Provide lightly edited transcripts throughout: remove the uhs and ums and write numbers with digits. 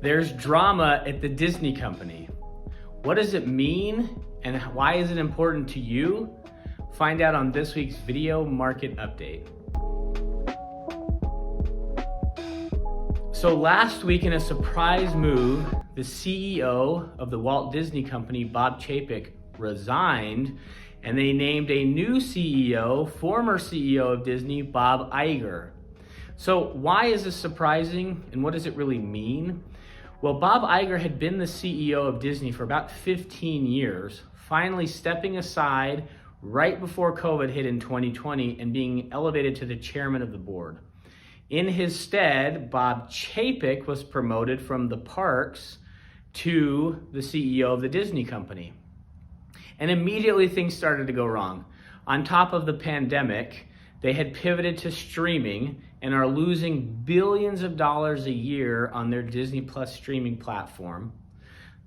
There's drama at the Disney company. What does it mean and why is it important to you? Find out on this week's video market update. So last week, in a surprise move, the CEO of the Walt Disney Company, Bob Chapek, resigned, and they named a new CEO, former CEO of Disney, Bob Iger. So why is this surprising and what does it really mean? Well, Bob Iger had been the CEO of Disney for about 15 years, finally stepping aside right before COVID hit in 2020 and being elevated to the chairman of the board. In his stead, Bob Chapek was promoted from the parks to the CEO of the Disney company. And immediately things started to go wrong. On top of the pandemic, they had pivoted to streaming and are losing billions of dollars a year on their Disney Plus streaming platform.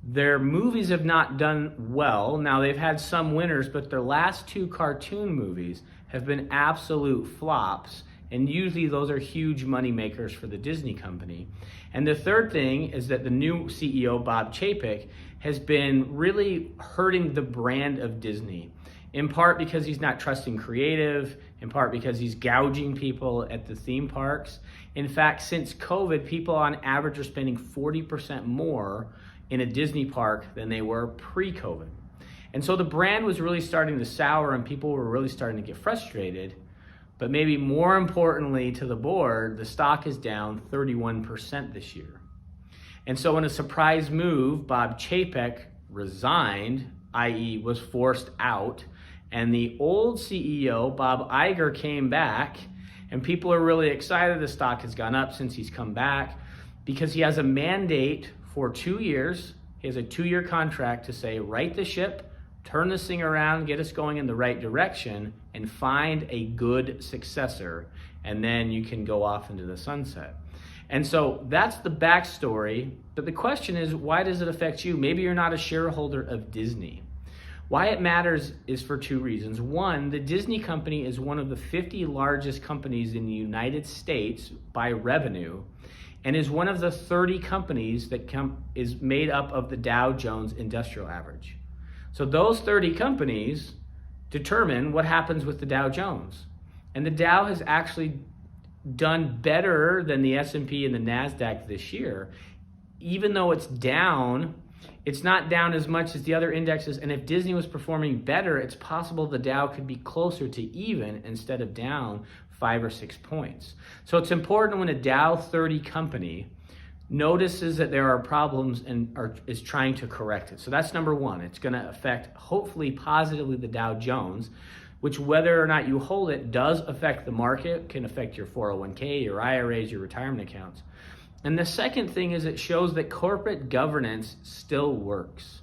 Their movies have not done well. Now they've had some winners, but their last two cartoon movies have been absolute flops. And usually those are huge money makers for the Disney company. And the third thing is that the new CEO, Bob Chapek, has been really hurting the brand of Disney. In part because he's not trusting creative, in part because he's gouging people at the theme parks. In fact, since COVID, people on average are spending 40% more in a Disney park than they were pre-COVID. And so the brand was really starting to sour and people were really starting to get frustrated. But maybe more importantly to the board, the stock is down 31% this year. And so in a surprise move, Bob Chapek resigned, i.e. was forced out, and the old CEO, Bob Iger, came back, and people are really excited. The stock has gone up since he's come back because he has a mandate for 2 years. He has a 2-year contract to say, right the ship, turn this thing around, get us going in the right direction, and find a good successor, and then you can go off into the sunset. And so that's the backstory, but the question is, why does it affect you? Maybe you're not a shareholder of Disney. Why it matters is for 2 reasons. One, the Disney company is one of the 50 largest companies in the United States by revenue, and is one of the 30 companies that is made up of the Dow Jones Industrial Average. So those 30 companies determine what happens with the Dow Jones. And the Dow has actually done better than the S&P and the NASDAQ this year. Even though it's down, it's not down as much as the other indexes. And if Disney was performing better, it's possible the Dow could be closer to even instead of down 5 or 6 points. So it's important when a Dow 30 company notices that there are problems and is trying to correct it. So that's number one. It's going to affect, hopefully positively, the Dow Jones, which whether or not you hold it does affect the market, can affect your 401k, your IRAs, your retirement accounts. And the second thing is it shows that corporate governance still works.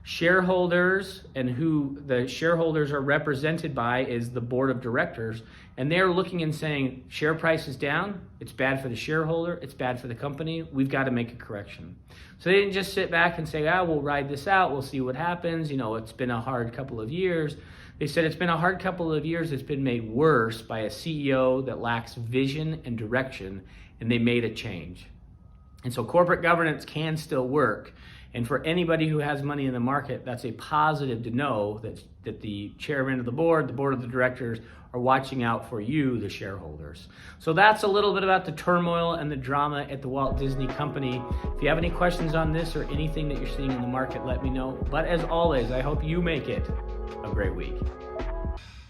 Shareholders, and who the shareholders are represented by is the board of directors, and they're looking and saying, share price is down, it's bad for the shareholder, it's bad for the company, we've got to make a correction. So they didn't just sit back and say, we'll ride this out, we'll see what happens, it's been a hard couple of years. They said it's been a hard couple of years, it's been made worse by a CEO that lacks vision and direction, and they made a change. And so corporate governance can still work. And for anybody who has money in the market, that's a positive to know that the chairman of the board of the directors are watching out for you, the shareholders. So that's a little bit about the turmoil and the drama at the Walt Disney Company. If you have any questions on this or anything that you're seeing in the market, let me know. But as always, I hope you make it a great week.